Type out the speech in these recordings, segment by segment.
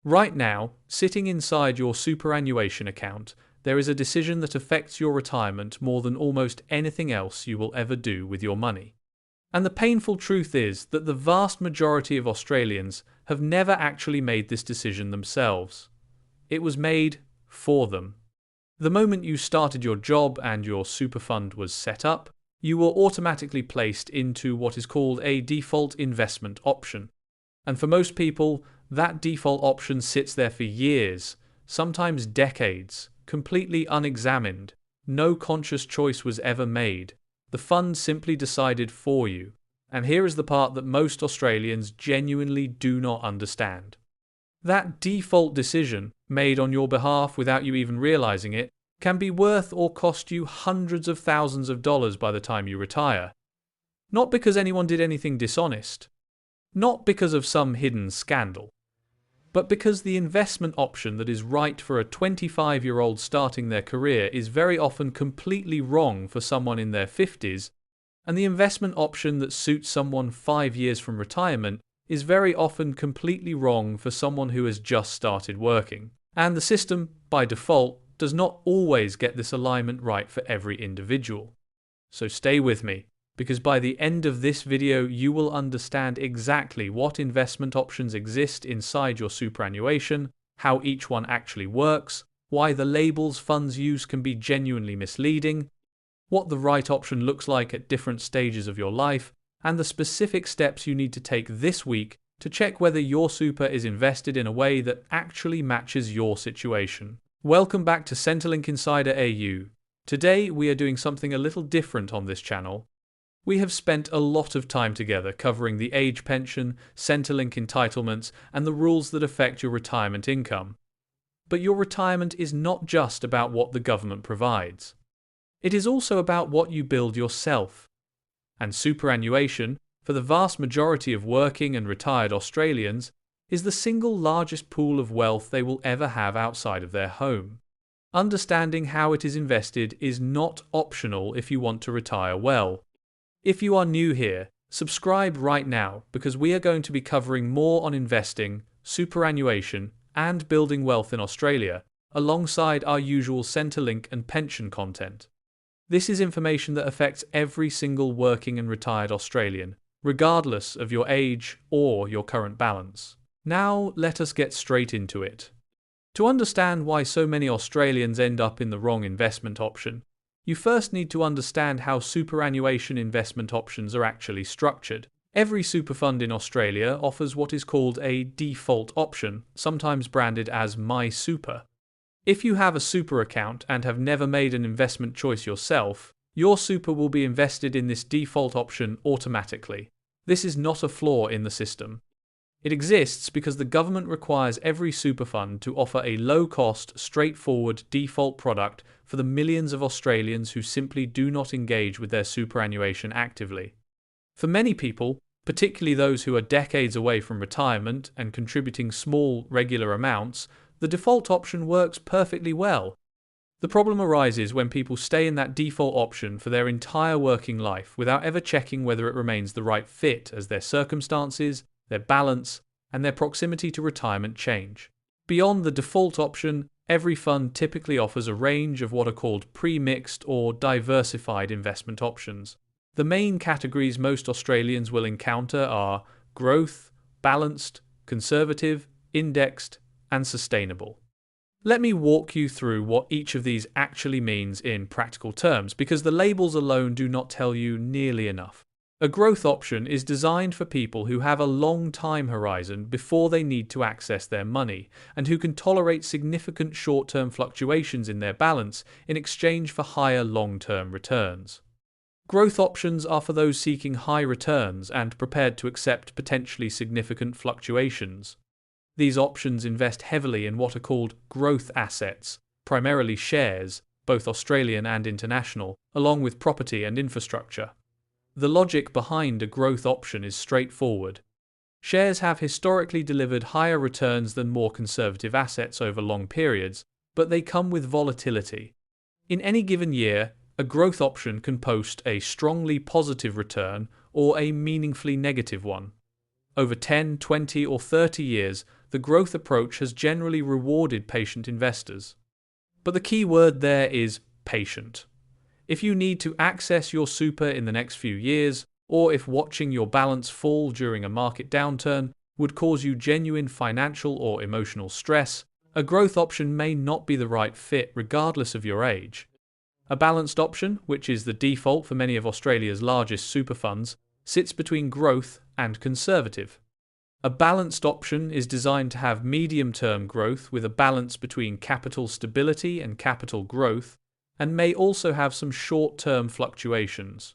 Right now, sitting inside your superannuation account, there is a decision that affects your retirement more than almost anything else you will ever do with your money. And the painful truth is that the vast majority of Australians have never actually made this decision themselves. It was made for them. The moment you started your job and your super fund was set up, you were automatically placed into what is called a default investment option. And for most people, that default option sits there for years, sometimes decades, completely unexamined. No conscious choice was ever made. The fund simply decided for you. And here is the part that most Australians genuinely do not understand. That default decision, made on your behalf without you even realizing it, can be worth or cost you hundreds of thousands of dollars by the time you retire. Not because anyone did anything dishonest, not because of some hidden scandal, but because the investment option that is right for a 25-year-old starting their career is very often completely wrong for someone in their 50s, and the investment option that suits someone 5 years from retirement is very often completely wrong for someone who has just started working. And the system, by default, does not always get this alignment right for every individual. So stay with me, because by the end of this video you will understand exactly what investment options exist inside your superannuation, how each one actually works, why the labels funds use can be genuinely misleading, what the right option looks like at different stages of your life, and the specific steps you need to take this week to check whether your super is invested in a way that actually matches your situation. Welcome back to Centrelink Insider AU. Today we are doing something a little different on this channel. We have spent a lot of time together covering the age pension, Centrelink entitlements, and the rules that affect your retirement income. But your retirement is not just about what the government provides. It is also about what you build yourself. And superannuation, for the vast majority of working and retired Australians, is the single largest pool of wealth they will ever have outside of their home. Understanding how it is invested is not optional if you want to retire well. If you are new here, subscribe right now because we are going to be covering more on investing, superannuation, and building wealth in Australia, alongside our usual Centrelink and pension content. This is information that affects every single working and retired Australian, regardless of your age or your current balance. Now, let us get straight into it. To understand why so many Australians end up in the wrong investment option, you first need to understand how superannuation investment options are actually structured. Every super fund in Australia offers what is called a default option, sometimes branded as My Super. If you have a super account and have never made an investment choice yourself, your super will be invested in this default option automatically. This is not a flaw in the system. It exists because the government requires every super fund to offer a low-cost, straightforward default product for the millions of Australians who simply do not engage with their superannuation actively. For many people, particularly those who are decades away from retirement and contributing small, regular amounts, the default option works perfectly well. The problem arises when people stay in that default option for their entire working life without ever checking whether it remains the right fit as their circumstances, their balance, and their proximity to retirement change. Beyond the default option, every fund typically offers a range of what are called pre-mixed or diversified investment options. The main categories most Australians will encounter are growth, balanced, conservative, indexed, and sustainable. Let me walk you through what each of these actually means in practical terms, because the labels alone do not tell you nearly enough. A growth option is designed for people who have a long time horizon before they need to access their money, and who can tolerate significant short-term fluctuations in their balance in exchange for higher long-term returns. Growth options are for those seeking high returns and prepared to accept potentially significant fluctuations. These options invest heavily in what are called growth assets, primarily shares, both Australian and international, along with property and infrastructure. The logic behind a growth option is straightforward. Shares have historically delivered higher returns than more conservative assets over long periods, but they come with volatility. In any given year, a growth option can post a strongly positive return or a meaningfully negative one. Over 10, 20, or 30 years, the growth approach has generally rewarded patient investors. But the key word there is patient. If you need to access your super in the next few years, or if watching your balance fall during a market downturn would cause you genuine financial or emotional stress, a growth option may not be the right fit regardless of your age. A balanced option, which is the default for many of Australia's largest super funds, sits between growth and conservative. A balanced option is designed to have medium-term growth with a balance between capital stability and capital growth, and may also have some short-term fluctuations.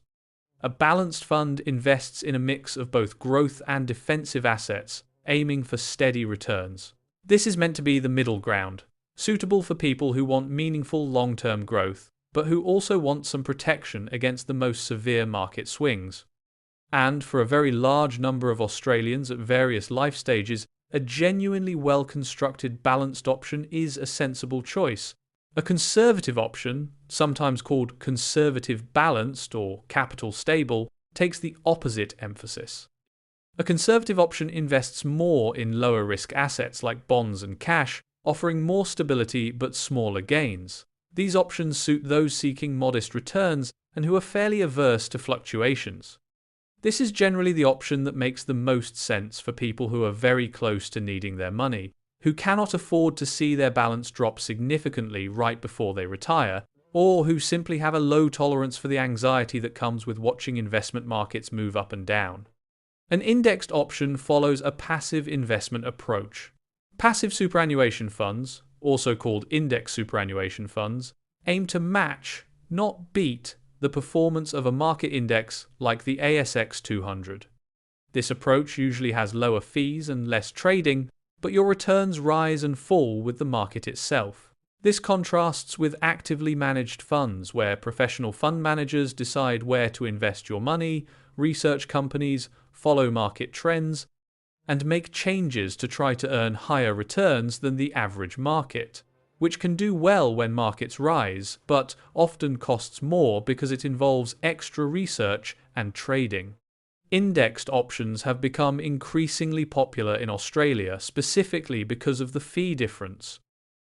A balanced fund invests in a mix of both growth and defensive assets, aiming for steady returns. This is meant to be the middle ground, suitable for people who want meaningful long-term growth, but who also want some protection against the most severe market swings. And for a very large number of Australians at various life stages, a genuinely well-constructed balanced option is a sensible choice. A conservative option, sometimes called conservative balanced or capital stable, takes the opposite emphasis. A conservative option invests more in lower risk assets like bonds and cash, offering more stability but smaller gains. These options suit those seeking modest returns and who are fairly averse to fluctuations. This is generally the option that makes the most sense for people who are very close to needing their money, who cannot afford to see their balance drop significantly right before they retire, or who simply have a low tolerance for the anxiety that comes with watching investment markets move up and down. An indexed option follows a passive investment approach. Passive superannuation funds, also called index superannuation funds, aim to match, not beat, the performance of a market index like the ASX 200. This approach usually has lower fees and less trading, but your returns rise and fall with the market itself. This contrasts with actively managed funds where professional fund managers decide where to invest your money, research companies, follow market trends, and make changes to try to earn higher returns than the average market, which can do well when markets rise, but often costs more because it involves extra research and trading. Indexed options have become increasingly popular in Australia specifically because of the fee difference,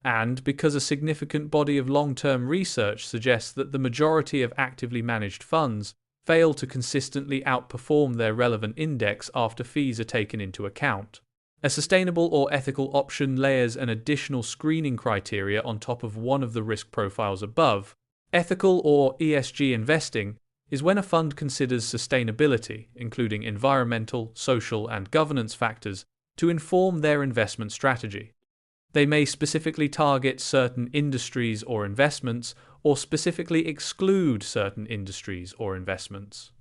and because a significant body of long-term research suggests that the majority of actively managed funds fail to consistently outperform their relevant index after fees are taken into account. A sustainable or ethical option layers an additional screening criteria on top of one of the risk profiles above. Ethical or ESG investing is when a fund considers sustainability, including environmental, social, and governance factors, to inform their investment strategy. They may specifically target certain industries or investments, or specifically exclude certain industries or investments.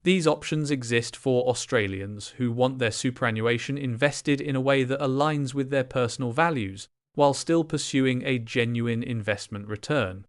These options exist for Australians who want their superannuation invested in a way that aligns with their personal values, while still pursuing a genuine investment return.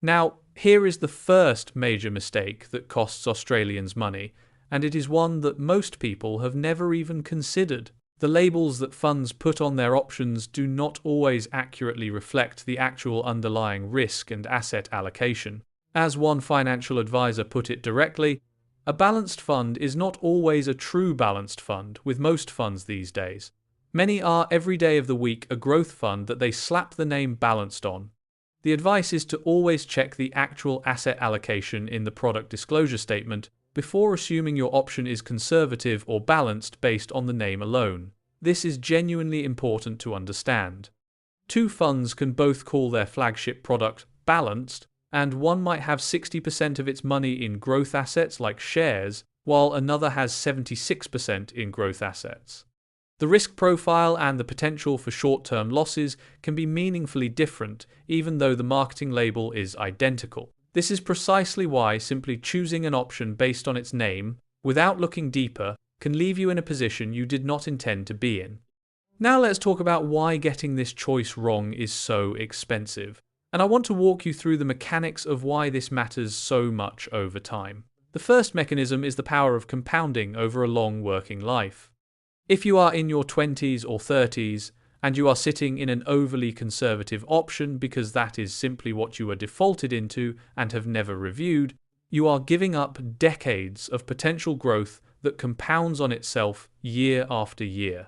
Now, here is the first major mistake that costs Australians money, and it is one that most people have never even considered. The labels that funds put on their options do not always accurately reflect the actual underlying risk and asset allocation. As one financial advisor put it directly, a balanced fund is not always a true balanced fund with most funds these days. Many are every day of the week a growth fund that they slap the name balanced on. The advice is to always check the actual asset allocation in the product disclosure statement before assuming your option is conservative or balanced based on the name alone. This is genuinely important to understand. Two funds can both call their flagship product balanced, and one might have 60% of its money in growth assets like shares, while another has 76% in growth assets. The risk profile and the potential for short-term losses can be meaningfully different, even though the marketing label is identical. This is precisely why simply choosing an option based on its name, without looking deeper, can leave you in a position you did not intend to be in. Now let's talk about why getting this choice wrong is so expensive. And I want to walk you through the mechanics of why this matters so much over time. The first mechanism is the power of compounding over a long working life. If you are in your 20s or 30s, and you are sitting in an overly conservative option because that is simply what you are defaulted into and have never reviewed, you are giving up decades of potential growth that compounds on itself year after year.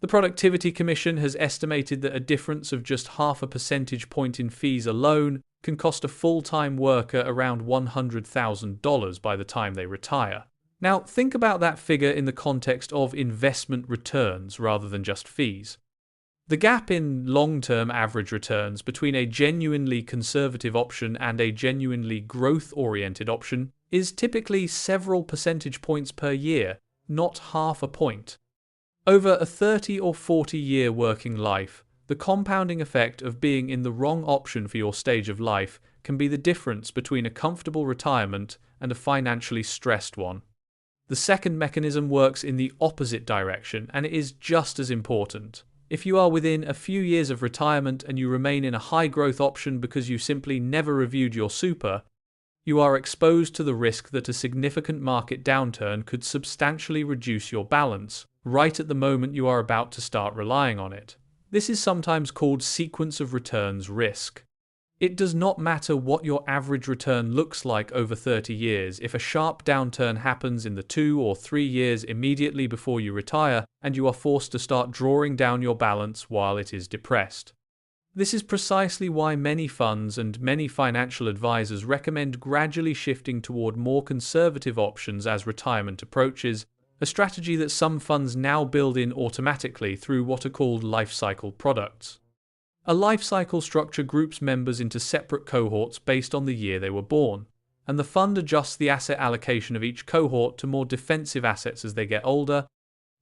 The Productivity Commission has estimated that a difference of just half a percentage point in fees alone can cost a full-time worker around $100,000 by the time they retire. Now, think about that figure in the context of investment returns rather than just fees. The gap in long-term average returns between a genuinely conservative option and a genuinely growth-oriented option is typically several percentage points per year, not half a point. Over a 30 or 40-year working life, the compounding effect of being in the wrong option for your stage of life can be the difference between a comfortable retirement and a financially stressed one. The second mechanism works in the opposite direction, and it is just as important. If you are within a few years of retirement and you remain in a high-growth option because you simply never reviewed your super, you are exposed to the risk that a significant market downturn could substantially reduce your balance right at the moment you are about to start relying on it. This is sometimes called sequence of returns risk. It does not matter what your average return looks like over 30 years if a sharp downturn happens in the 2 or 3 years immediately before you retire and you are forced to start drawing down your balance while it is depressed. This is precisely why many funds and many financial advisors recommend gradually shifting toward more conservative options as retirement approaches, a strategy that some funds now build in automatically through what are called life cycle products. A life cycle structure groups members into separate cohorts based on the year they were born, and the fund adjusts the asset allocation of each cohort to more defensive assets as they get older,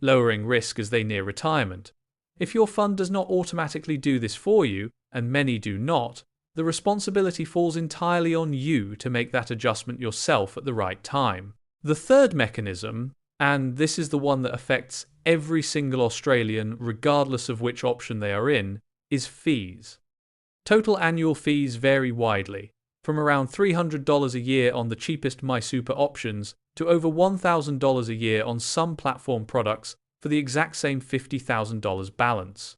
lowering risk as they near retirement. If your fund does not automatically do this for you, and many do not, the responsibility falls entirely on you to make that adjustment yourself at the right time. The third mechanism, and this is the one that affects every single Australian regardless of which option they are in, is fees. Total annual fees vary widely, from around $300 a year on the cheapest MySuper options to over $1,000 a year on some platform products for the exact same $50,000 balance.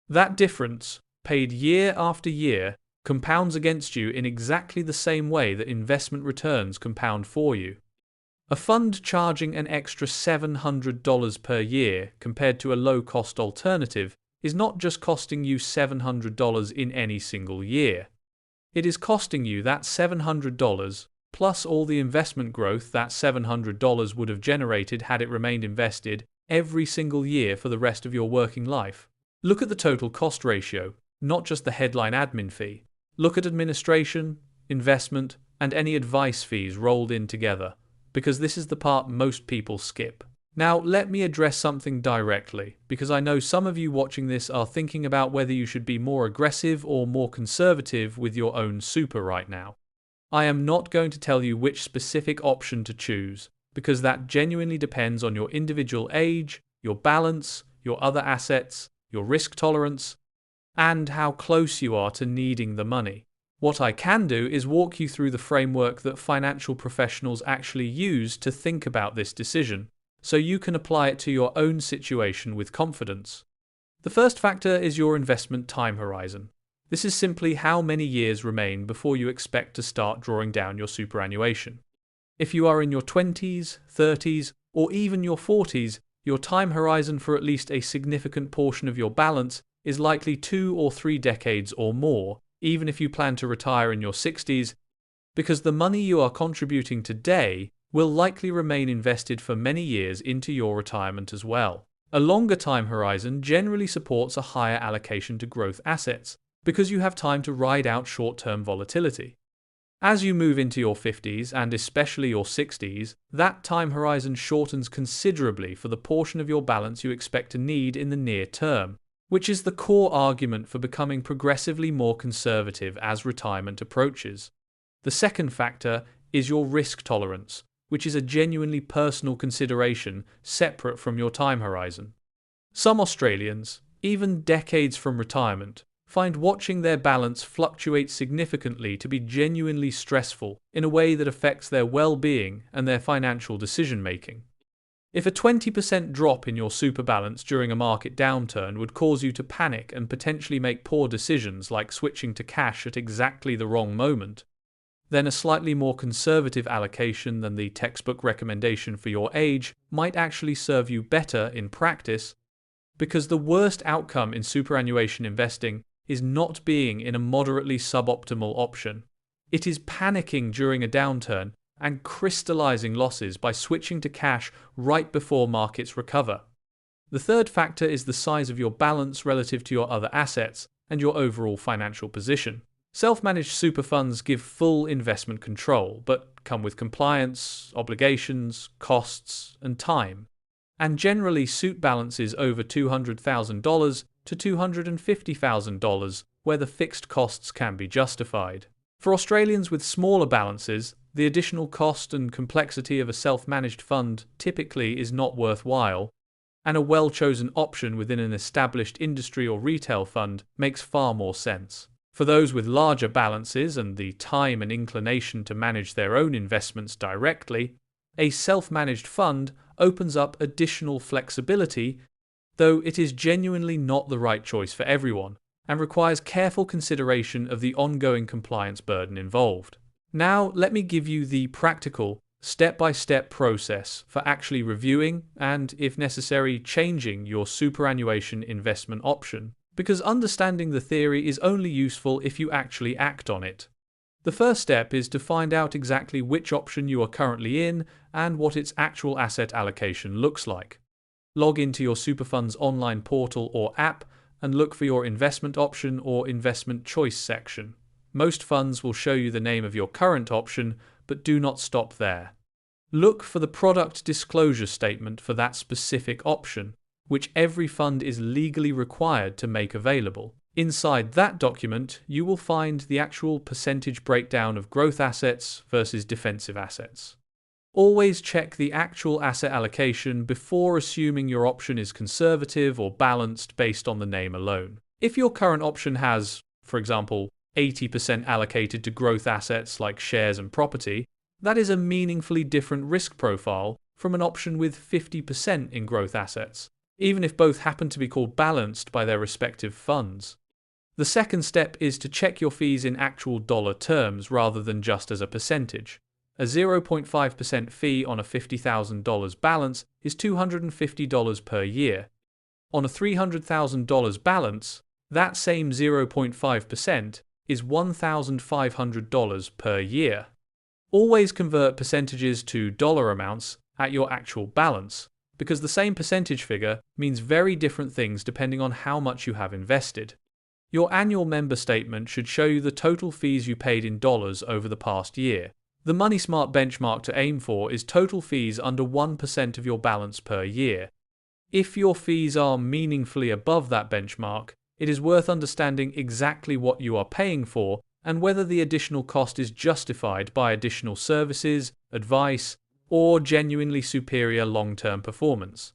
That difference, paid year after year, compounds against you in exactly the same way that investment returns compound for you. A fund charging an extra $700 per year compared to a low-cost alternative is not just costing you $700 in any single year. It is costing you that $700 plus all the investment growth that $700 would have generated had it remained invested every single year for the rest of your working life. Look at the total cost ratio, not just the headline admin fee. Look at administration, investment, and any advice fees rolled in together, because this is the part most people skip. Now, let me address something directly, because I know some of you watching this are thinking about whether you should be more aggressive or more conservative with your own super right now. I am not going to tell you which specific option to choose, because that genuinely depends on your individual age, your balance, your other assets, your risk tolerance, and how close you are to needing the money. What I can do is walk you through the framework that financial professionals actually use to think about this decision, so you can apply it to your own situation with confidence. The first factor is your investment time horizon. This is simply how many years remain before you expect to start drawing down your superannuation. If you are in your 20s, 30s, or even your 40s, your time horizon for at least a significant portion of your balance is likely 2 or 3 decades or more, even if you plan to retire in your 60s, because the money you are contributing today will likely remain invested for many years into your retirement as well. A longer time horizon generally supports a higher allocation to growth assets, because you have time to ride out short-term volatility. As you move into your 50s and especially your 60s, that time horizon shortens considerably for the portion of your balance you expect to need in the near term, which is the core argument for becoming progressively more conservative as retirement approaches. The second factor is your risk tolerance, which is a genuinely personal consideration separate from your time horizon. Some Australians, even decades from retirement, find watching their balance fluctuate significantly to be genuinely stressful in a way that affects their well-being and their financial decision-making. If a 20% drop in your super balance during a market downturn would cause you to panic and potentially make poor decisions like switching to cash at exactly the wrong moment, then a slightly more conservative allocation than the textbook recommendation for your age might actually serve you better in practice, Because the worst outcome in superannuation investing is not being in a moderately suboptimal option. It is panicking during a downturn and crystallizing losses by switching to cash right before markets recover. The third factor is the size of your balance relative to your other assets and your overall financial position. Self-managed super funds give full investment control, but come with compliance, obligations, costs, and time, and generally suit balances over $200,000 to $250,000 where the fixed costs can be justified. For Australians with smaller balances, the additional cost and complexity of a self-managed fund typically is not worthwhile, and a well-chosen option within an established industry or retail fund makes far more sense. For those with larger balances and the time and inclination to manage their own investments directly, a self-managed fund opens up additional flexibility, though it is genuinely not the right choice for everyone and requires careful consideration of the ongoing compliance burden involved. Now, let me give you the practical, step-by-step process for actually reviewing and, if necessary, changing your superannuation investment option, because understanding the theory is only useful if you actually act on it. The first step is to find out exactly which option you are currently in and what its actual asset allocation looks like. Log into your superfund's online portal or app and look for your investment option or investment choice section. Most funds will show you the name of your current option, but do not stop there. Look for the product disclosure statement for that specific option, which every fund is legally required to make available. Inside that document, you will find the actual percentage breakdown of growth assets versus defensive assets. Always check the actual asset allocation before assuming your option is conservative or balanced based on the name alone. If your current option has, for example, 80% allocated to growth assets like shares and property, that is a meaningfully different risk profile from an option with 50% in growth assets, even if both happen to be called balanced by their respective funds. The second step is to check your fees in actual dollar terms rather than just as a percentage. A 0.5% fee on a $50,000 balance is $250 per year. On a $300,000 balance, that same 0.5% is $1,500 per year. Always convert percentages to dollar amounts at your actual balance, because the same percentage figure means very different things depending on how much you have invested. Your annual member statement should show you the total fees you paid in dollars over the past year. The MoneySmart benchmark to aim for is total fees under 1% of your balance per year. If your fees are meaningfully above that benchmark, it is worth understanding exactly what you are paying for and whether the additional cost is justified by additional services, advice, or genuinely superior long-term performance.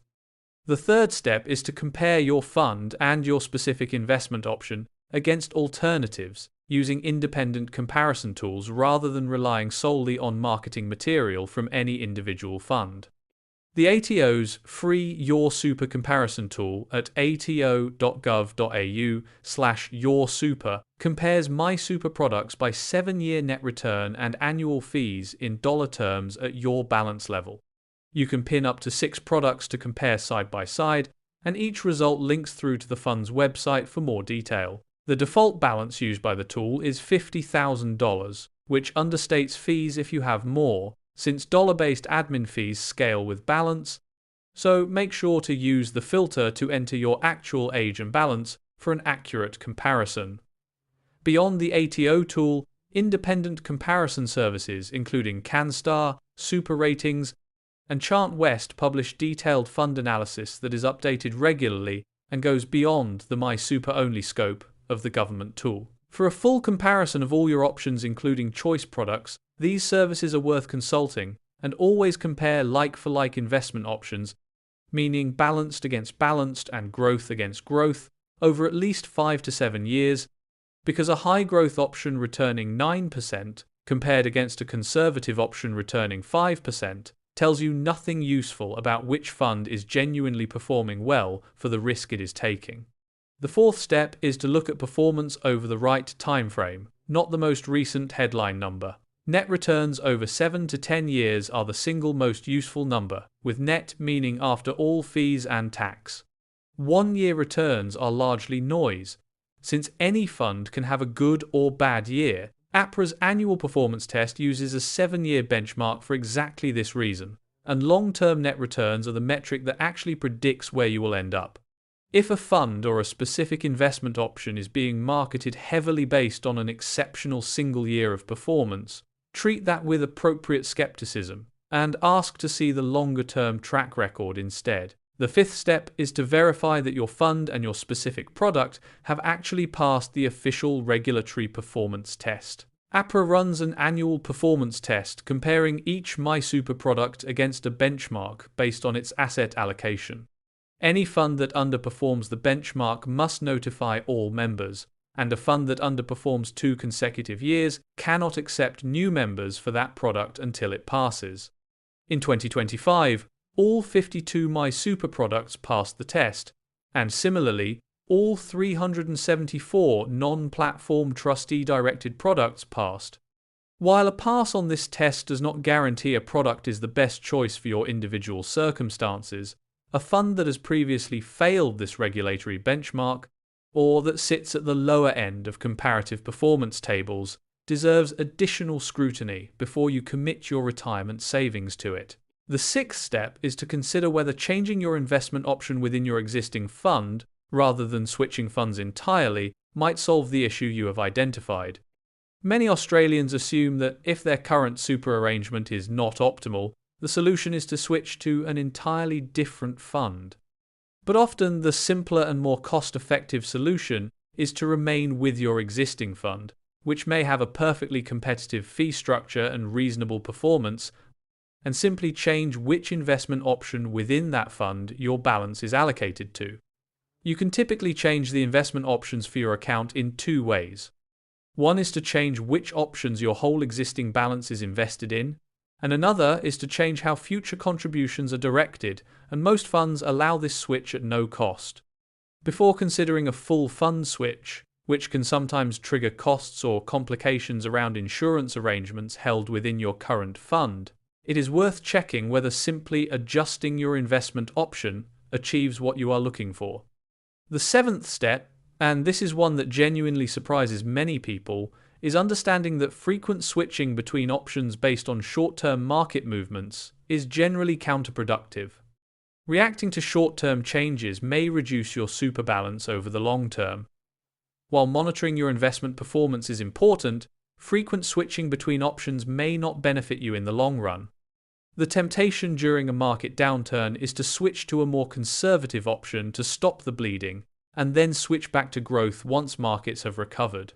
The third step is to compare your fund and your specific investment option against alternatives using independent comparison tools rather than relying solely on marketing material from any individual fund. The ATO's free Your Super comparison tool at ato.gov.au/yoursuper compares MySuper products by 7-year net return and annual fees in dollar terms at your balance level. You can pin up to 6 products to compare side by side, and each result links through to the fund's website for more detail. The default balance used by the tool is $50,000, which understates fees if you have more, since dollar-based admin fees scale with balance, so make sure to use the filter to enter your actual age and balance for an accurate comparison. Beyond the ATO tool, independent comparison services including CanStar, Super Ratings, and ChartWest publish detailed fund analysis that is updated regularly and goes beyond the MySuper-only scope of the government tool. For a full comparison of all your options including choice products, these services are worth consulting, and always compare like-for-like investment options, meaning balanced against balanced and growth against growth, over at least 5 to 7 years, because a high-growth option returning 9% compared against a conservative option returning 5% tells you nothing useful about which fund is genuinely performing well for the risk it is taking. The fourth step is to look at performance over the right time frame, not the most recent headline number. Net returns over 7 to 10 years are the single most useful number, with net meaning after all fees and tax. 1-year returns are largely noise, since any fund can have a good or bad year. APRA's annual performance test uses a 7-year benchmark for exactly this reason, and long-term net returns are the metric that actually predicts where you will end up. If a fund or a specific investment option is being marketed heavily based on an exceptional single year of performance, treat that with appropriate skepticism and ask to see the longer-term track record instead. The 5th step is to verify that your fund and your specific product have actually passed the official regulatory performance test. APRA runs an annual performance test comparing each MySuper product against a benchmark based on its asset allocation. Any fund that underperforms the benchmark must notify all members, and a fund that underperforms 2 consecutive years cannot accept new members for that product until it passes. In 2025, all 52 MySuper products passed the test, and similarly, all 374 non-platform trustee-directed products passed. While a pass on this test does not guarantee a product is the best choice for your individual circumstances, a fund that has previously failed this regulatory benchmark, or that sits at the lower end of comparative performance tables, deserves additional scrutiny before you commit your retirement savings to it. The 6th step is to consider whether changing your investment option within your existing fund, rather than switching funds entirely, might solve the issue you have identified. Many Australians assume that if their current super arrangement is not optimal, the solution is to switch to an entirely different fund. But often the simpler and more cost-effective solution is to remain with your existing fund, which may have a perfectly competitive fee structure and reasonable performance, and simply change which investment option within that fund your balance is allocated to. You can typically change the investment options for your account in 2 ways. One is to change which options your whole existing balance is invested in, and another is to change how future contributions are directed, and most funds allow this switch at no cost. Before considering a full fund switch, which can sometimes trigger costs or complications around insurance arrangements held within your current fund, it is worth checking whether simply adjusting your investment option achieves what you are looking for. The 7th step, and this is one that genuinely surprises many people, is understanding that frequent switching between options based on short-term market movements is generally counterproductive. Reacting to short-term changes may reduce your super balance over the long term. While monitoring your investment performance is important, frequent switching between options may not benefit you in the long run. The temptation during a market downturn is to switch to a more conservative option to stop the bleeding, and then switch back to growth once markets have recovered.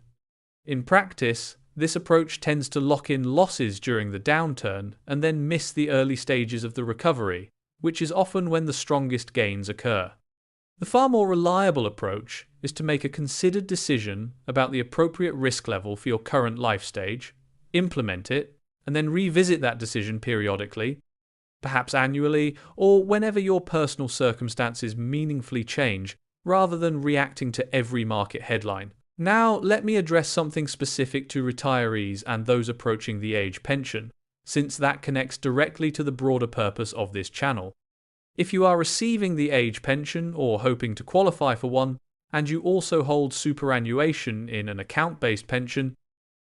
In practice, this approach tends to lock in losses during the downturn and then miss the early stages of the recovery, which is often when the strongest gains occur. The far more reliable approach is to make a considered decision about the appropriate risk level for your current life stage, implement it, and then revisit that decision periodically, perhaps annually, or whenever your personal circumstances meaningfully change, rather than reacting to every market headline. Now, let me address something specific to retirees and those approaching the age pension, since that connects directly to the broader purpose of this channel. If you are receiving the age pension or hoping to qualify for one, and you also hold superannuation in an account-based pension,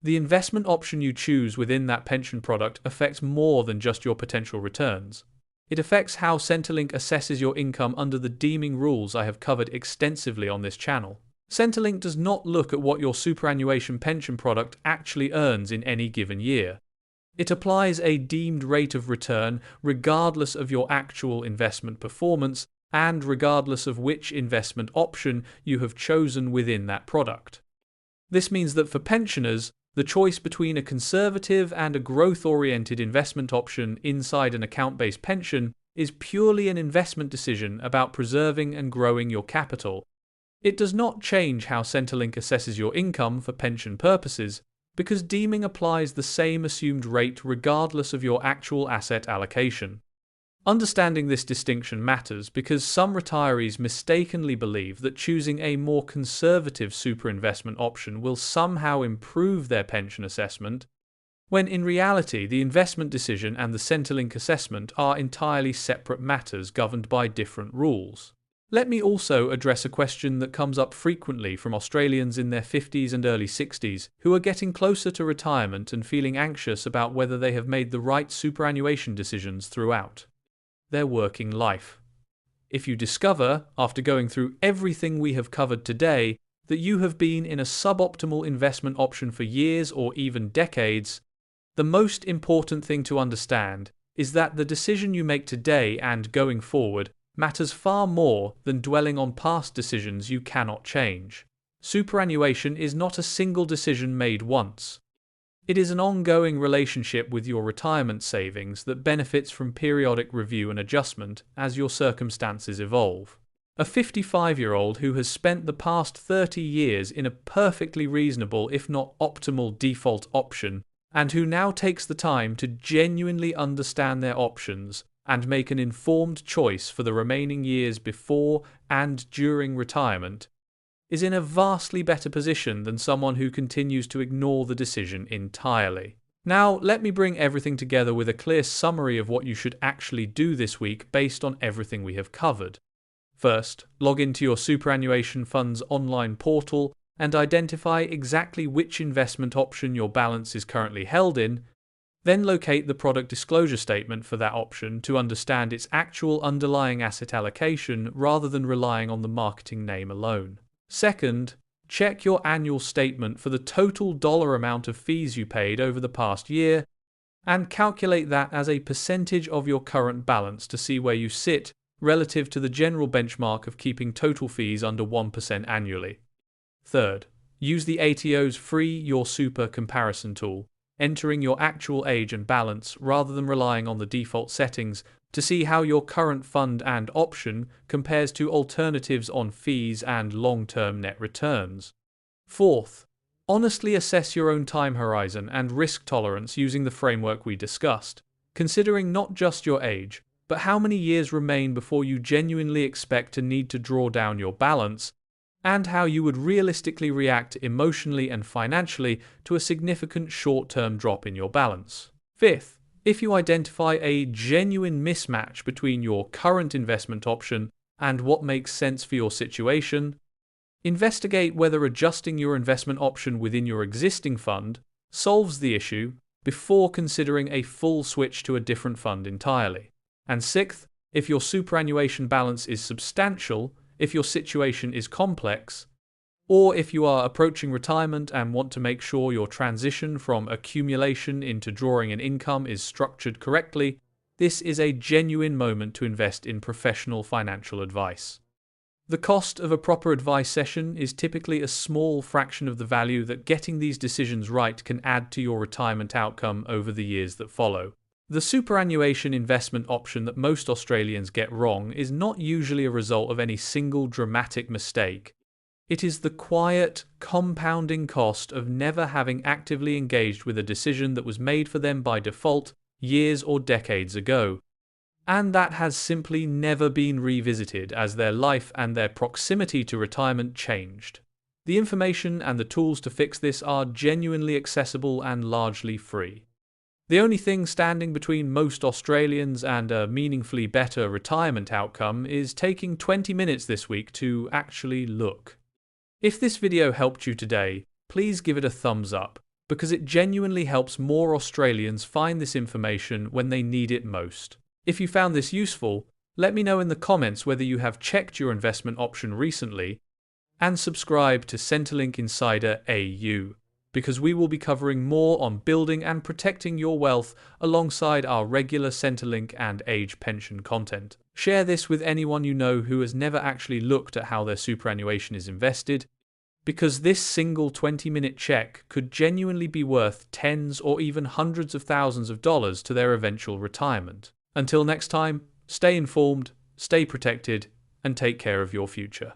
the investment option you choose within that pension product affects more than just your potential returns. It affects how Centrelink assesses your income under the deeming rules I have covered extensively on this channel. Centrelink does not look at what your superannuation pension product actually earns in any given year. It applies a deemed rate of return regardless of your actual investment performance and regardless of which investment option you have chosen within that product. This means that for pensioners, the choice between a conservative and a growth-oriented investment option inside an account-based pension is purely an investment decision about preserving and growing your capital. It does not change how Centrelink assesses your income for pension purposes, because deeming applies the same assumed rate regardless of your actual asset allocation. Understanding this distinction matters because some retirees mistakenly believe that choosing a more conservative super investment option will somehow improve their pension assessment, when in reality the investment decision and the Centrelink assessment are entirely separate matters governed by different rules. Let me also address a question that comes up frequently from Australians in their 50s and early 60s who are getting closer to retirement and feeling anxious about whether they have made the right superannuation decisions throughout their working life. If you discover, after going through everything we have covered today, that you have been in a suboptimal investment option for years or even decades, the most important thing to understand is that the decision you make today and going forward matters far more than dwelling on past decisions you cannot change. Superannuation is not a single decision made once. It is an ongoing relationship with your retirement savings that benefits from periodic review and adjustment as your circumstances evolve. A 55-year-old who has spent the past 30 years in a perfectly reasonable, if not optimal, default option, and who now takes the time to genuinely understand their options and make an informed choice for the remaining years before and during retirement, is in a vastly better position than someone who continues to ignore the decision entirely. Now, let me bring everything together with a clear summary of what you should actually do this week based on everything we have covered. First, log into your superannuation fund's online portal and identify exactly which investment option your balance is currently held in. Then locate the product disclosure statement for that option to understand its actual underlying asset allocation rather than relying on the marketing name alone. Second, check your annual statement for the total dollar amount of fees you paid over the past year and calculate that as a percentage of your current balance to see where you sit relative to the general benchmark of keeping total fees under 1% annually. Third, use the ATO's free Your Super comparison tool, entering your actual age and balance rather than relying on the default settings to see how your current fund and option compares to alternatives on fees and long-term net returns. Fourth, honestly assess your own time horizon and risk tolerance using the framework we discussed, considering not just your age, but how many years remain before you genuinely expect to need to draw down your balance, and how you would realistically react emotionally and financially to a significant short-term drop in your balance. Fifth, if you identify a genuine mismatch between your current investment option and what makes sense for your situation, investigate whether adjusting your investment option within your existing fund solves the issue before considering a full switch to a different fund entirely. And sixth, if your superannuation balance is substantial, if your situation is complex, or if you are approaching retirement and want to make sure your transition from accumulation into drawing an income is structured correctly, this is a genuine moment to invest in professional financial advice. The cost of a proper advice session is typically a small fraction of the value that getting these decisions right can add to your retirement outcome over the years that follow. The superannuation investment option that most Australians get wrong is not usually a result of any single dramatic mistake. It is the quiet, compounding cost of never having actively engaged with a decision that was made for them by default years or decades ago, and that has simply never been revisited as their life and their proximity to retirement changed. The information and the tools to fix this are genuinely accessible and largely free. The only thing standing between most Australians and a meaningfully better retirement outcome is taking 20 minutes this week to actually look. If this video helped you today, please give it a thumbs up, because it genuinely helps more Australians find this information when they need it most. If you found this useful, let me know in the comments whether you have checked your investment option recently, and subscribe to Centrelink Insider AU, because we will be covering more on building and protecting your wealth alongside our regular Centrelink and age pension content. Share this with anyone you know who has never actually looked at how their superannuation is invested, because this single 20-minute check could genuinely be worth tens or even hundreds of thousands of dollars to their eventual retirement. Until next time, stay informed, stay protected, and take care of your future.